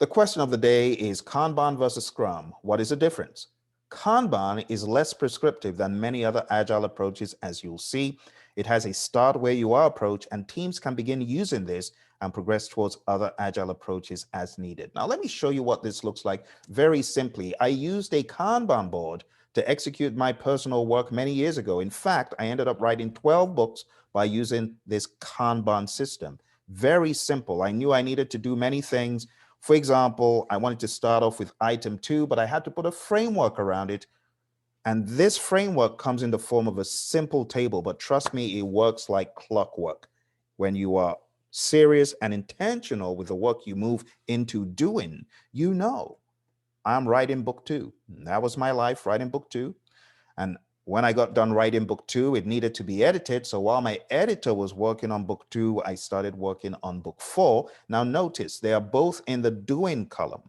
The question of the day is Kanban versus Scrum. What is the difference? Kanban is less prescriptive than many other agile approaches, as you'll see. It has a start where you are approach, and teams can begin using this and progress towards other agile approaches as needed. Now, let me show you what this looks like very simply. I used a Kanban board to execute my personal work many years ago. In fact, I ended up writing 12 books by using this Kanban system. Very simple. I knew I needed to do many things. For example, I wanted to start off with item 2, but I had to put a framework around it. And this framework comes in the form of a simple table, but trust me, it works like clockwork. When you are serious and intentional with the work you move into doing, you know, I'm writing book 2. That was my life, writing book 2. And when I got done writing book 2, it needed to be edited. So while my editor was working on book 2, I started working on book 4. Now notice they are both in the doing column.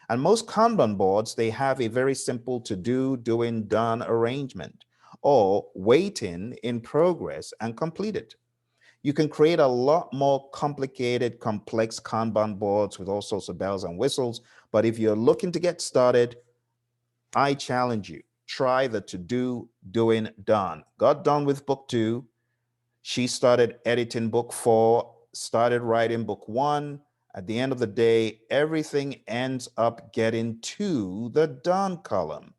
And most Kanban boards, they have a very simple to do, doing, done arrangement, or waiting, in progress, and completed. You can create a lot more complicated, complex Kanban boards with all sorts of bells and whistles. But if you're looking to get started, I challenge you. Try the to do, doing, done. Got done with book 2. She started editing book 4, started writing book 1. At the end of the day, everything ends up getting to the done column.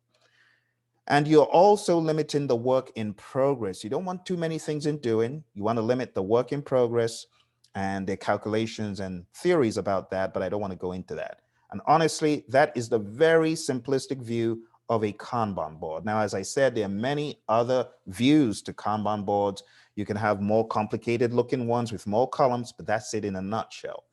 And you're also limiting the work in progress. You don't want too many things in doing. You want to limit the work in progress, and the calculations and theories about that, but I don't want to go into that. And honestly, that is the very simplistic view of a Kanban board. Now, as I said, there are many other views to Kanban boards. You can have more complicated looking ones with more columns, but that's it in a nutshell.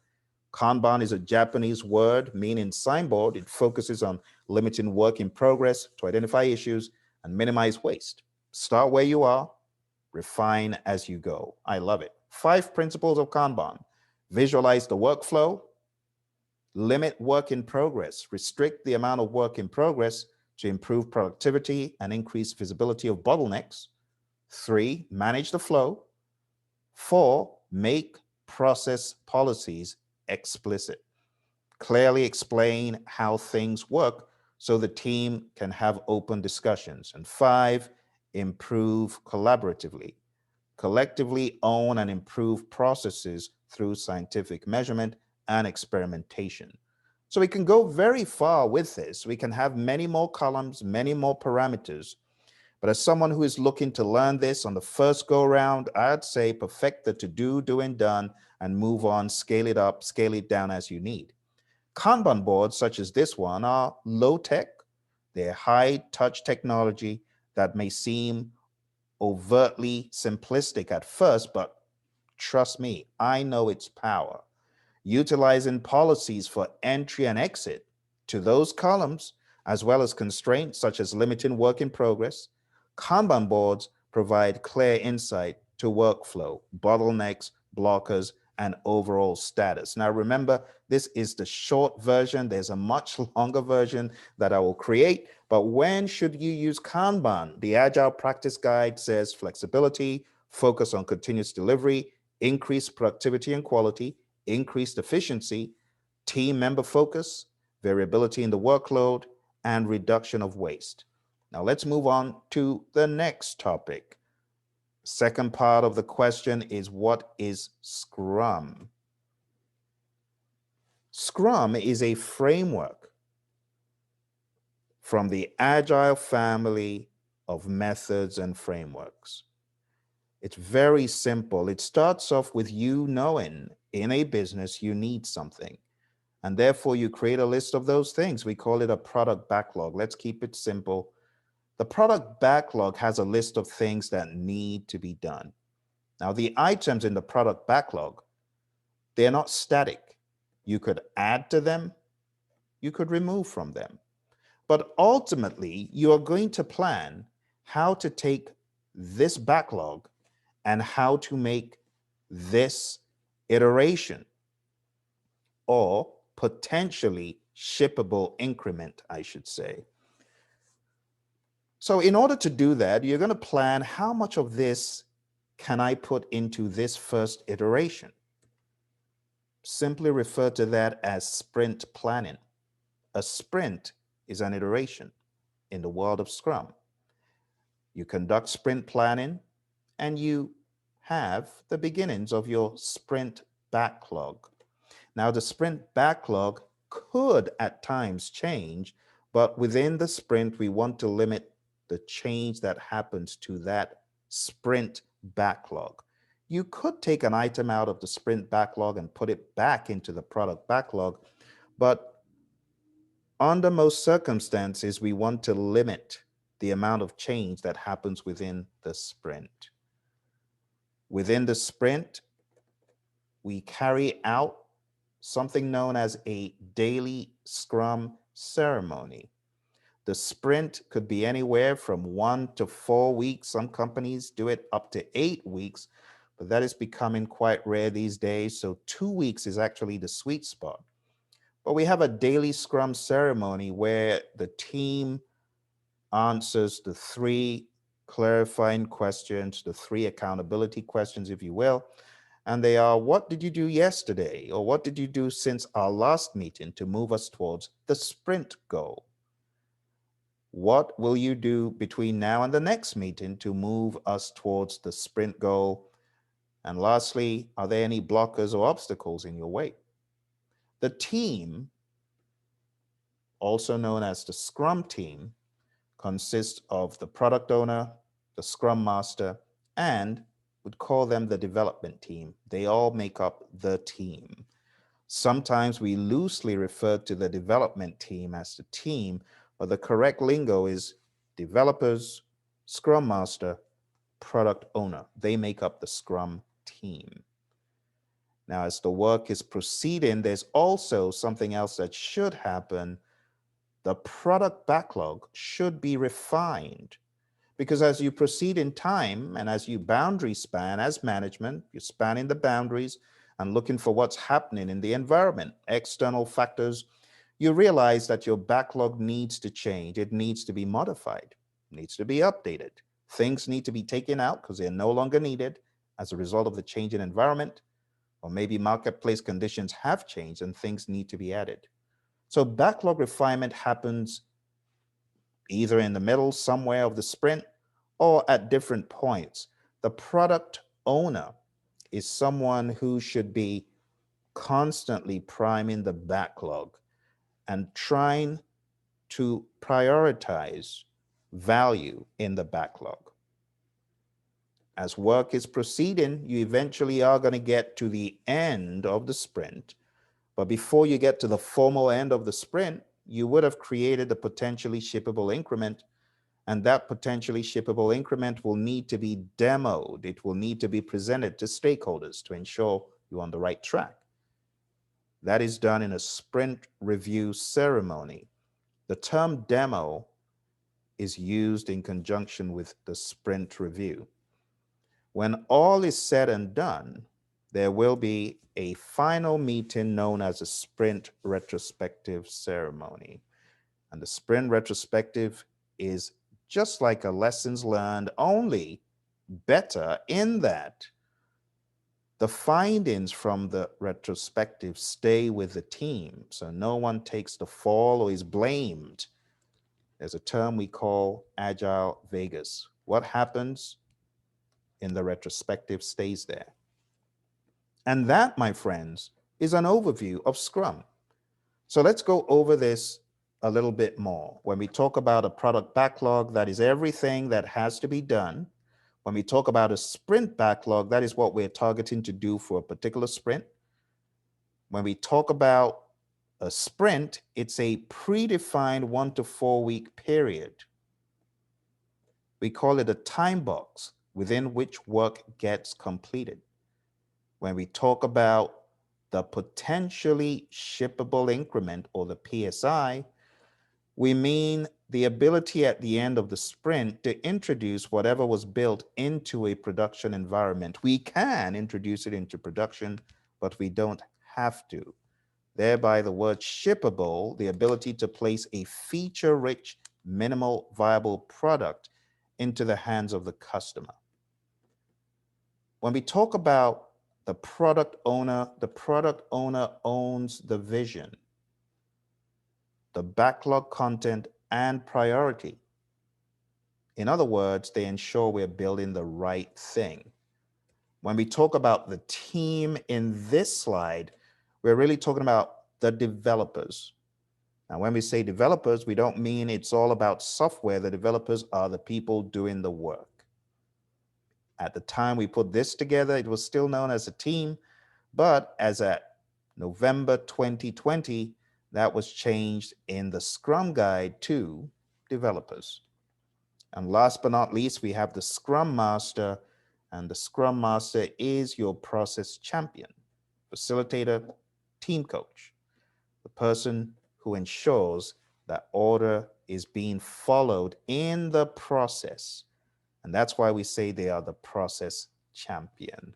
Kanban is a Japanese word meaning signboard. It focuses on limiting work in progress to identify issues and minimize waste. Start where you are, refine as you go. I love it. 5 principles of Kanban. Visualize the workflow, limit work in progress, restrict the amount of work in progress to improve productivity and increase visibility of bottlenecks. 3, manage the flow. 4, make process policies explicit. Clearly explain how things work so the team can have open discussions. And 5, improve collaboratively. Collectively own and improve processes through scientific measurement and experimentation. So we can go very far with this. We can have many more columns, many more parameters. But as someone who is looking to learn this on the first go round, I'd say perfect the to do, doing, done, and move on, scale it up, scale it down as you need. Kanban boards such as this one are low tech. They're high touch technology that may seem overtly simplistic at first, but trust me, I know its power. Utilizing policies for entry and exit to those columns, as well as constraints such as limiting work in progress, Kanban boards provide clear insight to workflow, bottlenecks, blockers, and overall status. Now, remember, this is the short version. There's a much longer version that I will create. But when should you use Kanban? The Agile Practice Guide says flexibility, focus on continuous delivery, increase productivity and quality, increased efficiency, team member focus, variability in the workload, and reduction of waste. Now let's move on to the next topic. Second part of the question is, what is Scrum? Scrum is a framework from the Agile family of methods and frameworks. It's very simple. It starts off with you knowing in a business you need something, and therefore you create a list of those things. We call it a product backlog. Let's keep it simple. The product backlog has a list of things that need to be done. Now, the items in the product backlog, they're not static. You could add to them, you could remove from them. But ultimately, you are going to plan how to take this backlog and how to make this iteration or potentially shippable increment, I should say. So in order to do that, you're going to plan how much of this can I put into this first iteration? simply refer to that as sprint planning. A sprint is an iteration in the world of Scrum. You conduct sprint planning and you have the beginnings of your sprint backlog. Now, the sprint backlog could at times change, but within the sprint, we want to limit the change that happens to that sprint backlog. You could take an item out of the sprint backlog and put it back into the product backlog, but under most circumstances, we want to limit the amount of change that happens within the sprint. Within the sprint, we carry out something known as a daily Scrum ceremony. The sprint could be anywhere from 1 to 4 weeks. Some companies do it up to 8 weeks, but that is becoming quite rare these days. So 2 weeks is actually the sweet spot. But we have a daily Scrum ceremony where the team answers the 3 clarifying questions, the 3 accountability questions, if you will. And they are, what did you do yesterday? Or what did you do since our last meeting to move us towards the sprint goal? What will you do between now and the next meeting to move us towards the sprint goal? And lastly, are there any blockers or obstacles in your way? The team, also known as the Scrum team, consists of the product owner, the Scrum master, and would call them the development team. They all make up the team. Sometimes we loosely refer to the development team as the team, but the correct lingo is developers, Scrum master, product owner. They make up the Scrum team. Now, as the work is proceeding, there's also something else that should happen. The product backlog should be refined. Because as you proceed in time and as you boundary span as management, you're spanning the boundaries and looking for what's happening in the environment, external factors, you realize that your backlog needs to change. It needs to be modified, it needs to be updated. Things need to be taken out because they're no longer needed as a result of the change in environment, or maybe marketplace conditions have changed and things need to be added. So backlog refinement happens either in the middle somewhere of the sprint or at different points. The product owner is someone who should be constantly priming the backlog and trying to prioritize value in the backlog. As work is proceeding, you eventually are going to get to the end of the sprint. But before you get to the formal end of the sprint, you would have created a potentially shippable increment, and that potentially shippable increment will need to be demoed. It will need to be presented to stakeholders to ensure you're on the right track. That is done in a sprint review ceremony. The term demo is used in conjunction with the sprint review. When all is said and done, there will be a final meeting known as a sprint retrospective ceremony. And the sprint retrospective is just like a lessons learned, only better in that the findings from the retrospective stay with the team. So no one takes the fall or is blamed. There's a term we call Agile Vegas. What happens in the retrospective stays there. And that, my friends, is an overview of Scrum. So let's go over this a little bit more. When we talk about a product backlog, that is everything that has to be done. When we talk about a sprint backlog, that is what we're targeting to do for a particular sprint. When we talk about a sprint, it's a predefined 1 to 4 week period. We call it a time box within which work gets completed. When we talk about the potentially shippable increment, or the PSI, we mean the ability at the end of the sprint to introduce whatever was built into a production environment. We can introduce it into production, but we don't have to. Thereby, the word shippable, the ability to place a feature-rich, minimal viable product into the hands of the customer. When we talk about The product owner owns the vision, the backlog content, and priority. In other words, they ensure we're building the right thing. When we talk about the team in this slide, we're really talking about the developers. Now, when we say developers, we don't mean it's all about software. The developers are the people doing the work. At the time we put this together, it was still known as a team, but as at November 2020, that was changed in the Scrum Guide to developers. And last but not least, we have the Scrum Master, and the Scrum Master is your process champion, facilitator, team coach, the person who ensures that order is being followed in the process. And that's why we say they are the process champion.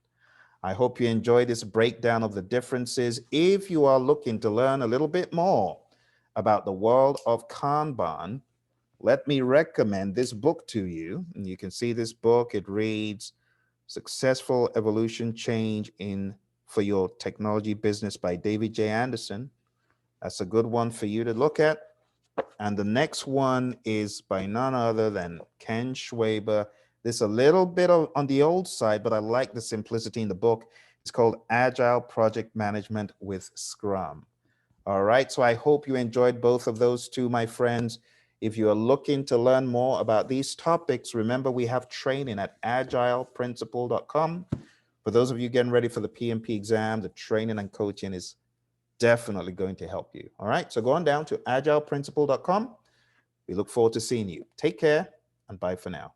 I hope you enjoy this breakdown of the differences. If you are looking to learn a little bit more about the world of Kanban, let me recommend this book to you. And you can see this book. It reads Successful Evolution Change for Your Technology Business by David J. Anderson. That's a good one for you to look at. And the next one is by none other than Ken Schwaber. This is a little bit on the old side, but I like the simplicity in the book. It's called Agile Project Management with Scrum. All right, so I hope you enjoyed both of those two, my friends. If you are looking to learn more about these topics, remember we have training at agileprinciple.com. For those of you getting ready for the PMP exam, the training and coaching is definitely going to help you. All right, so go on down to agileprinciple.com. We look forward to seeing you. Take care and bye for now.